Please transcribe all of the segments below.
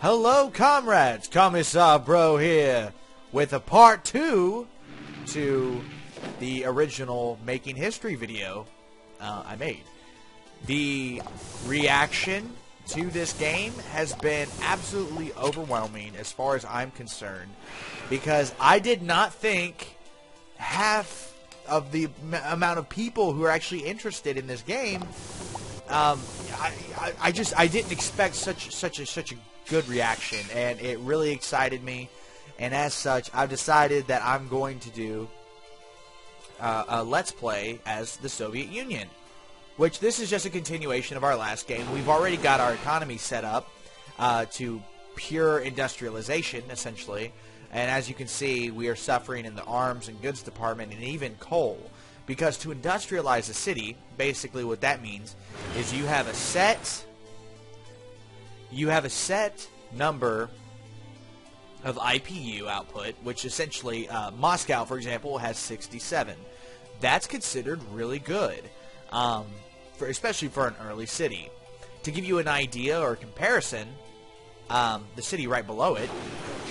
Hello, comrades! Commissar Bro here with a part 2 to the original Making History video I made. The reaction to this game has been absolutely overwhelming as far as I'm concerned, because I did not think half of the amount of people who are actually interested in this game. I didn't expect such a good reaction, and it really excited me. And as such, I've decided that I'm going to do a Let's Play as the Soviet Union, which this is just a continuation of our last game. We've already got our economy set up to pure industrialization, essentially. And as you can see, we are suffering in the arms and goods department and even coal. Because to industrialize a city, basically what that means is you have a set number of IPU output, which essentially, Moscow, for example, has 67. That's considered really good, especially for an early city. To give you an idea or comparison, the city right below it,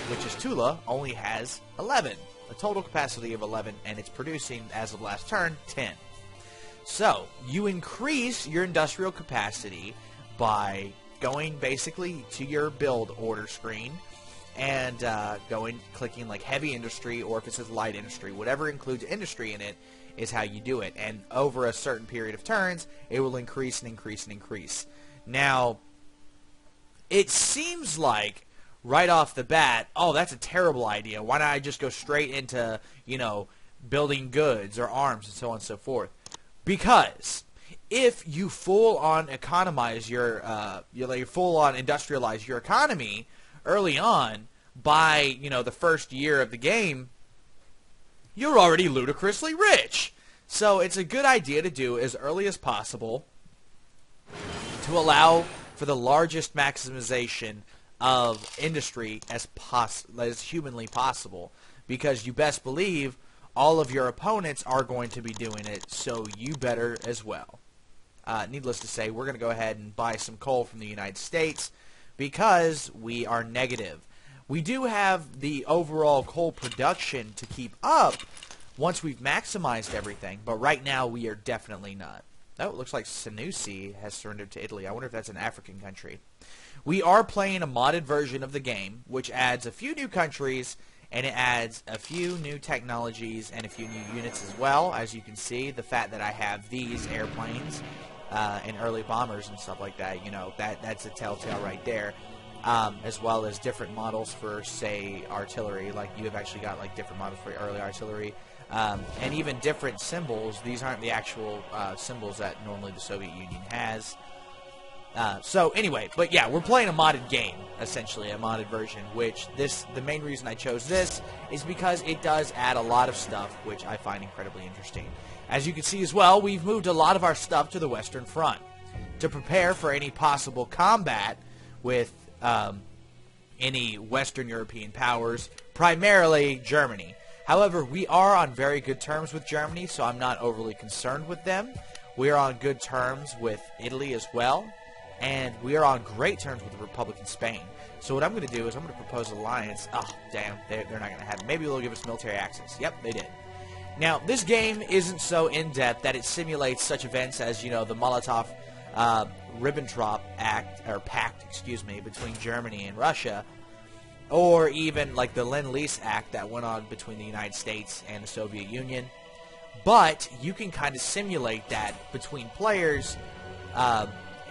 which is Tula, only has 11. A total capacity of 11, and it's producing, as of last turn, 10. So, you increase your industrial capacity by going basically to your build order screen and clicking like heavy industry, or if it says light industry, whatever includes industry in it is how you do it. And over a certain period of turns, it will increase and increase and increase. Now, it seems like right off the bat, oh, that's a terrible idea. Why don't I just go straight into, building goods or arms and so on and so forth? Because if you full-on economize your, full-on industrialize your economy early on by, the first year of the game, you're already ludicrously rich. So it's a good idea to do as early as possible to allow for the largest maximization of industry as humanly possible, because you best believe all of your opponents are going to be doing it, so you better as well. Needless to say, we're going to go ahead and buy some coal from the United States because we are negative. We do have the overall coal production to keep up once we've maximized everything, but right now we are definitely not. Oh, it looks like Sanusi has surrendered to Italy. I wonder if that's an African country. We are playing a modded version of the game, which adds a few new countries, and it adds a few new technologies and a few new units as well. As you can see, the fact that I have these airplanes and early bombers and stuff like that, that's a telltale right there. As well as different models for, say, artillery. Like, you have actually got, different models for early artillery. And even different symbols. These aren't the actual symbols that normally the Soviet Union has. So anyway, but yeah, we're playing a modded game, essentially, a modded version, which the main reason I chose this is because it does add a lot of stuff, which I find incredibly interesting. As you can see as well, we've moved a lot of our stuff to the Western Front to prepare for any possible combat with any Western European powers, primarily Germany. However, we are on very good terms with Germany, so I'm not overly concerned with them. We are on good terms with Italy as well. And we are on great terms with the Republic of Spain. So what I'm going to do is I'm going to propose an alliance. Oh, damn, they're not going to have it. Maybe they'll give us military access. Yep, they did. Now, this game isn't so in-depth that it simulates such events as, the Molotov-Ribbentrop Pact, between Germany and Russia, or even like the Lend-Lease Act that went on between the United States and the Soviet Union. But you can kind of simulate that between players,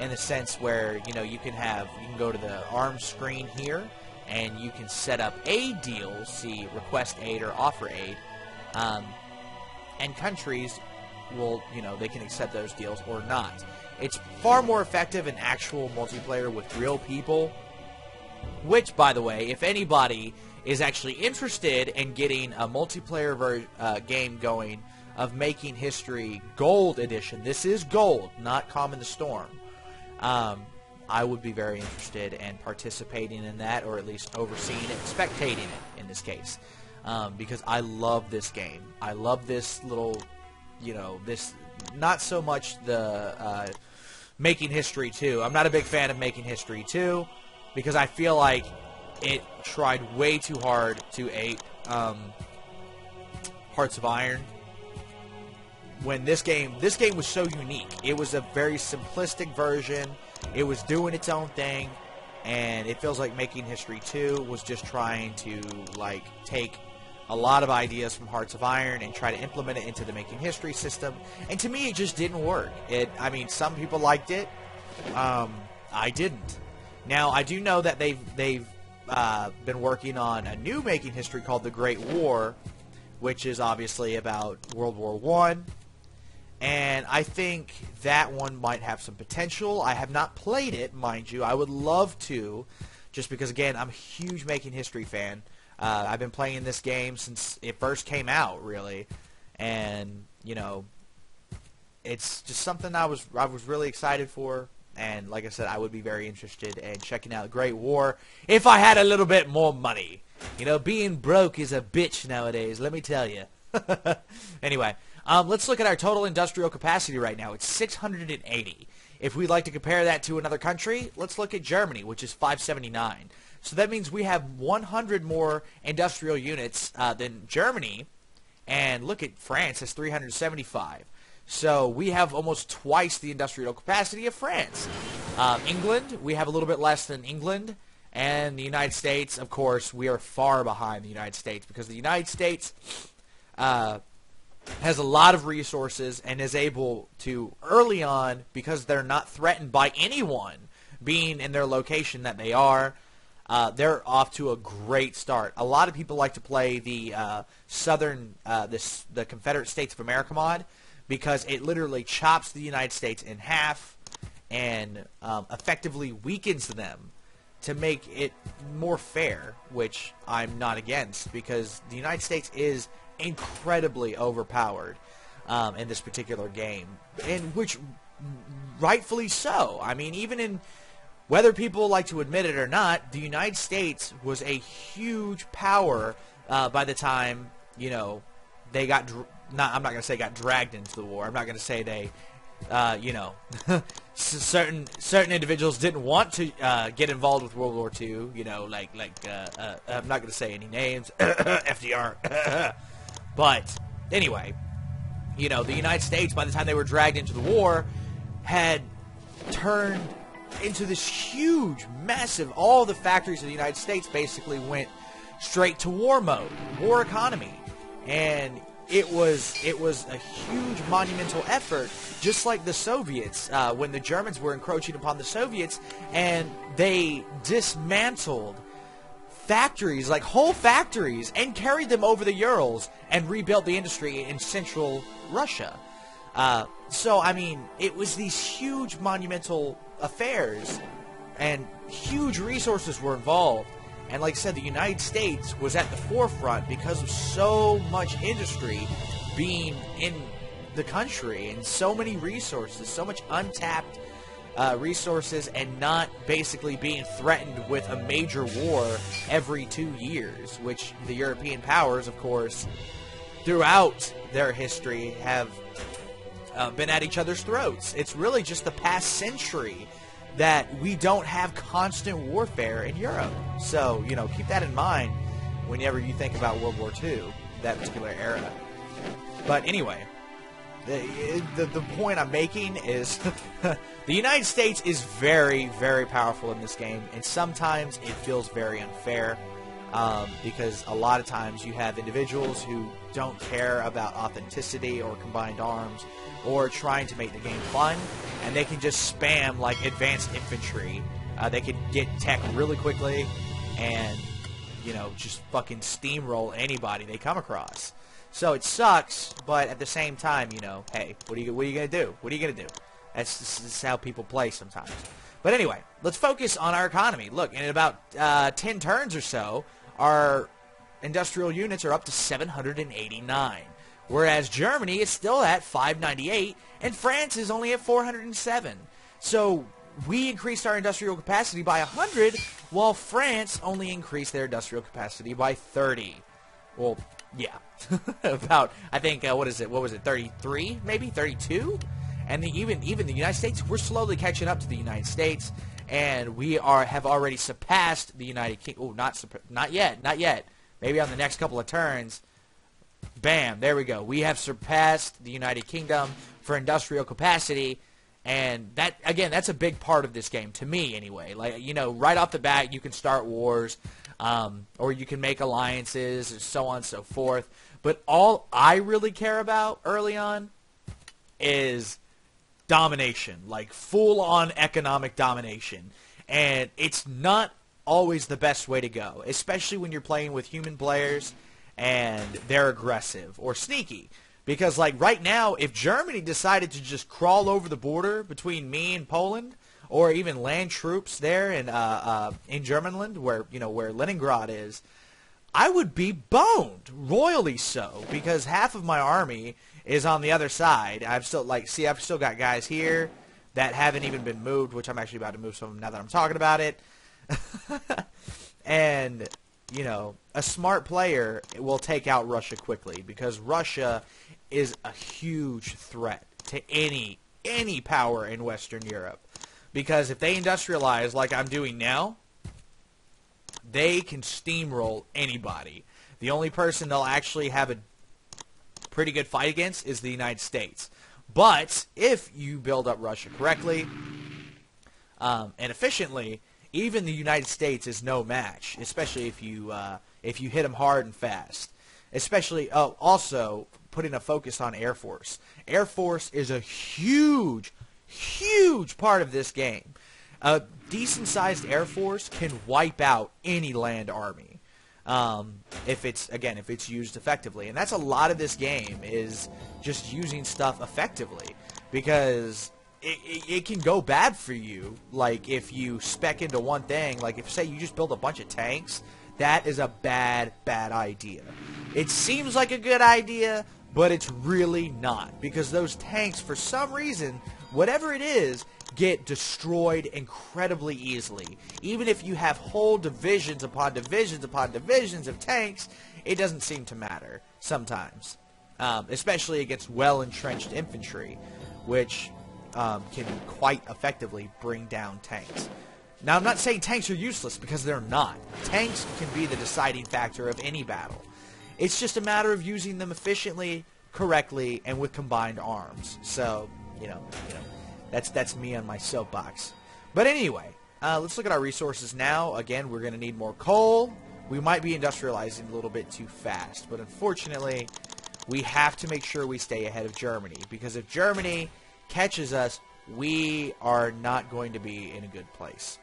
in the sense where, you can go to the arms screen here, and you can set up aid deals, see request aid or offer aid, and countries will, they can accept those deals or not. It's far more effective in actual multiplayer with real people, which, by the way, if anybody is actually interested in getting a multiplayer game going of Making History Gold Edition, this is Gold, not Common the Storm, I would be very interested in participating in that, or at least overseeing it, spectating it in this case, because I love this game. I love this little, this, not so much the Making History 2. I'm not a big fan of Making History 2, because I feel like it tried way too hard to ape Hearts of Iron. When this game was so unique. It was a very simplistic version. It was doing its own thing, and it feels like Making History 2 was just trying to like take a lot of ideas from Hearts of Iron and try to implement it into the Making History system. And to me, it just didn't work. I mean, some people liked it. I didn't. Now, I do know that they've been working on a new Making History called The Great War, which is obviously about World War I. And I think that one might have some potential. I have not played it, mind you. I would love to, just because, again, I'm a huge Making History fan. I've been playing this game since it first came out, really. And, you know, it's just something I was really excited for. And, like I said, I would be very interested in checking out Great War if I had a little bit more money. You know, being broke is a bitch nowadays, let me tell you. Anyway. Let's look at our total industrial capacity right now. It's 680. If we'd like to compare that to another country, let's look at Germany, which is 579. So that means we have 100 more industrial units than Germany. And look at France, has 375. So we have almost twice the industrial capacity of France. England, we have a little bit less than England. And the United States, of course, we are far behind the United States because the United States has a lot of resources and is able to, early on, because they're not threatened by anyone being in their location that they are, they're off to a great start. A lot of people like to play the the Confederate States of America mod because it literally chops the United States in half and effectively weakens them to make it more fair, which I'm not against because the United States is incredibly overpowered in this particular game, and which rightfully so. I mean, even in whether people like to admit it or not, the United States was a huge power by the time, you know, they got I'm not going to say got dragged into the war. I'm not going to say they you know, certain individuals didn't want to get involved with World War II. You know, like I'm not going to say any names, FDR. But anyway, you know, the United States, by the time they were dragged into the war, had turned into this huge, massive, all the factories of the United States basically went straight to war mode, war economy. And it was a huge monumental effort, just like the Soviets, when the Germans were encroaching upon the Soviets, and they dismantled factories, like whole factories, and carried them over the Urals and rebuilt the industry in central Russia. So, I mean, it was these huge monumental affairs, and huge resources were involved. And like I said, the United States was at the forefront because of so much industry being in the country and so many resources, so much untapped resources, and not basically being threatened with a major war every 2 years, which the European powers, of course, throughout their history have been at each other's throats. It's really just the past century that we don't have constant warfare in Europe. So, you know, keep that in mind whenever you think about World War II, that particular era. But anyway, the point I'm making is the United States is very, very powerful in this game, and sometimes it feels very unfair because a lot of times you have individuals who don't care about authenticity or combined arms or trying to make the game fun, and they can just spam like advanced infantry. They can get tech really quickly and, you know, just fucking steamroll anybody they come across. So it sucks, but at the same time, you know, hey, what are you gonna do? What are you gonna do? That's how people play sometimes. But anyway, let's focus on our economy. Look, in about 10 turns or so, our industrial units are up to 789, whereas Germany is still at 598, and France is only at 407. So we increased our industrial capacity by 100, while France only increased their industrial capacity by 30. Well, yeah, about, I think, what was it, 33, maybe 32? And even the United States, we're slowly catching up to the United States, and we have already surpassed the United Kingdom. Oh, not yet. Maybe on the next couple of turns. Bam, there we go. We have surpassed the United Kingdom for industrial capacity, and that, again, that's a big part of this game, to me anyway. Like, you know, right off the bat, you can start wars, or you can make alliances, and so on and so forth. But all I really care about early on is domination, like full-on economic domination. And it's not always the best way to go, especially when you're playing with human players and they're aggressive or sneaky. Because, like, right now, if Germany decided to just crawl over the border between me and Poland, or even land troops there in Germanland, where, you know, where Leningrad is, I would be boned, royally so, because half of my army is on the other side. I've still got guys here that haven't even been moved, which I'm actually about to move some of them now that I'm talking about it. And, you know, a smart player will take out Russia quickly, because Russia is a huge threat to any power in Western Europe. Because if they industrialize like I'm doing now, they can steamroll anybody. The only person they'll actually have a pretty good fight against is the United States. But if you build up Russia correctly and efficiently, even the United States is no match, especially if you hit them hard and fast. Especially, also putting a focus on Air Force. Air Force is a huge part of this game. A decent-sized Air Force can wipe out any land army if it's used effectively. And that's a lot of this game, is just using stuff effectively, because it can go bad for you. Like, if you spec into one thing, like if, say, you just build a bunch of tanks, that is a bad idea. It seems like a good idea, but it's really not, because those tanks, for some reason, whatever it is, get destroyed incredibly easily. Even if you have whole divisions upon divisions upon divisions of tanks, it doesn't seem to matter sometimes, especially against well-entrenched infantry, which can quite effectively bring down tanks. Now, I'm not saying tanks are useless, because they're not. Tanks can be the deciding factor of any battle. It's just a matter of using them efficiently, correctly, and with combined arms. So, you know, that's me on my soapbox. But anyway, let's look at our resources now. Again, we're going to need more coal. We might be industrializing a little bit too fast, but unfortunately, we have to make sure we stay ahead of Germany, because if Germany catches us, we are not going to be in a good place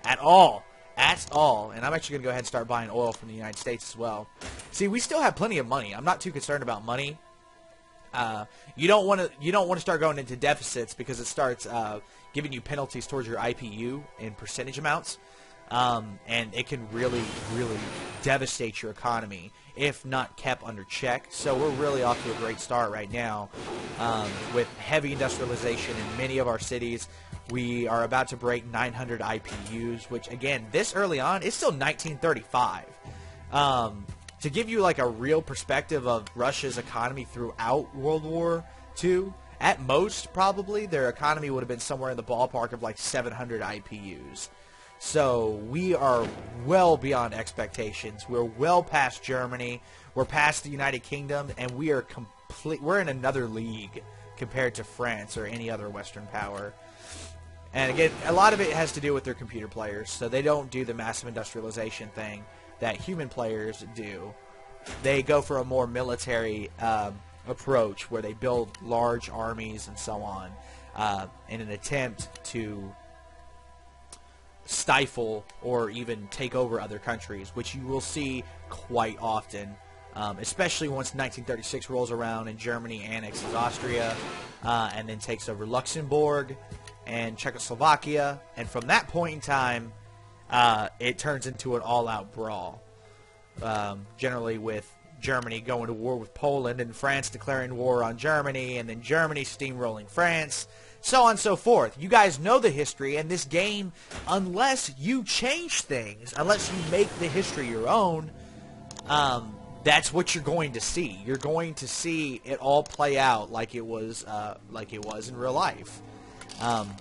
at all. And I'm actually going to go ahead and start buying oil from the United States as well. See, we still have plenty of money. I'm not too concerned about money. You don't want to start going into deficits, because it starts giving you penalties towards your IPU in percentage amounts, and it can really devastate your economy if not kept under check. So we're really off to a great start right now with heavy industrialization in many of our cities. We are about to break 900 IPUs, which, again, this early on, it's still 1935. To give you like a real perspective of Russia's economy throughout World War II, at most, probably, their economy would have been somewhere in the ballpark of like 700 IPUs. So we are well beyond expectations. We're well past Germany. We're past the United Kingdom, and we're in another league compared to France or any other Western power. And again, a lot of it has to do with their computer players, so they don't do the massive industrialization thing that human players do. They go for a more military approach, where they build large armies and so on in an attempt to stifle or even take over other countries, which you will see quite often, especially once 1936 rolls around and Germany annexes Austria and then takes over Luxembourg and Czechoslovakia, and from that point in time, it turns into an all-out brawl, generally with Germany going to war with Poland and France declaring war on Germany, and then Germany steamrolling France, so on and so forth. You guys know the history, and this game, unless you change things, unless you make the history your own, that's what you're going to see. You're going to see it all play out like it was in real life.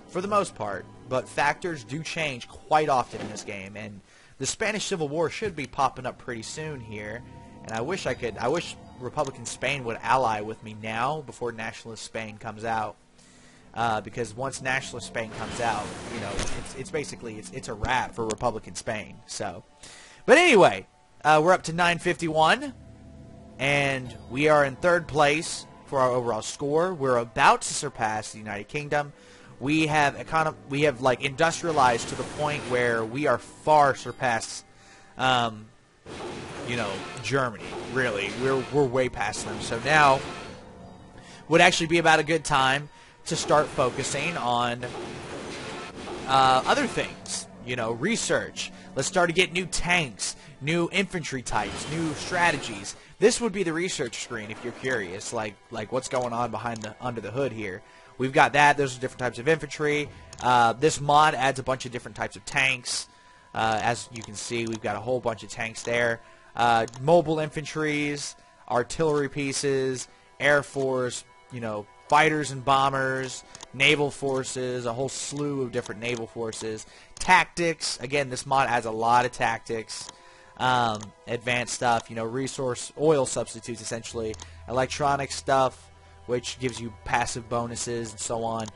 for the most part. But factors do change quite often in this game, and the Spanish Civil War should be popping up pretty soon here. And I wish Republican Spain would ally with me now before Nationalist Spain comes out. Because once Nationalist Spain comes out, you know, it's basically it's a wrap for Republican Spain. So, but anyway, we're up to 951, and we are in third place for our overall score. We're about to surpass the United Kingdom. We have like industrialized to the point where we are far surpassed, you know, Germany. Really, we're way past them. So now would actually be about a good time to start focusing on other things, you know, research. Let's start to get new tanks, new infantry types, new strategies. This would be the research screen if you're curious, like what's going on under the hood here. We've got that. Those are different types of infantry. This mod adds a bunch of different types of tanks. As you can see, we've got a whole bunch of tanks there. Mobile infantries, artillery pieces, air force, you know, fighters and bombers, naval forces, a whole slew of different naval forces. Tactics, again, this mod adds a lot of tactics. Advanced stuff, you know, resource, oil substitutes essentially. Electronic stuff, which gives you passive bonuses and so on.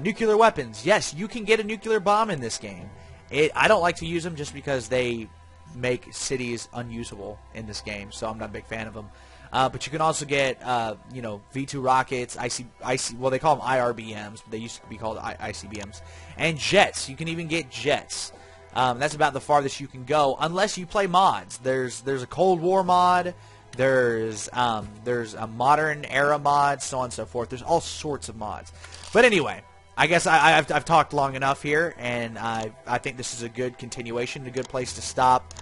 Nuclear weapons, yes, you can get a nuclear bomb in this game. I don't like to use them just because they make cities unusable in this game, so I'm not a big fan of them. But you can also get, you know, V2 rockets, well, they call them IRBMs, but they used to be called ICBMs, and jets. You can even get jets. That's about the farthest you can go, unless you play mods. There's a Cold War mod, there's a modern era mod, so on and so forth. There's all sorts of mods. But anyway, I guess I've talked long enough here, and I think this is a good continuation, a good place to stop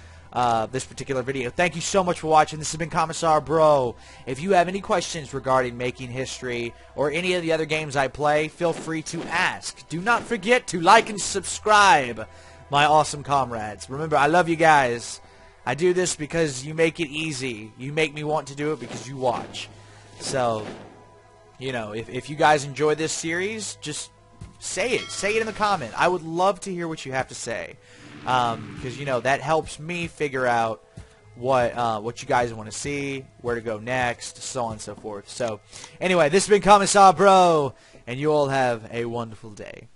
this particular video. Thank you so much for watching. This has been Commissar Bro. If you have any questions regarding making history or any of the other games I play, feel free to ask. Do not forget to like and subscribe, my awesome comrades. Remember, I love you guys. I do this because you make it easy. You make me want to do it because you watch. So, you know, if you guys enjoy this series, just say it. Say it in the comment. I would love to hear what you have to say. Because, you know, that helps me figure out what you guys want to see, where to go next, so on and so forth. So, anyway, this has been Commissar Bro, and you all have a wonderful day.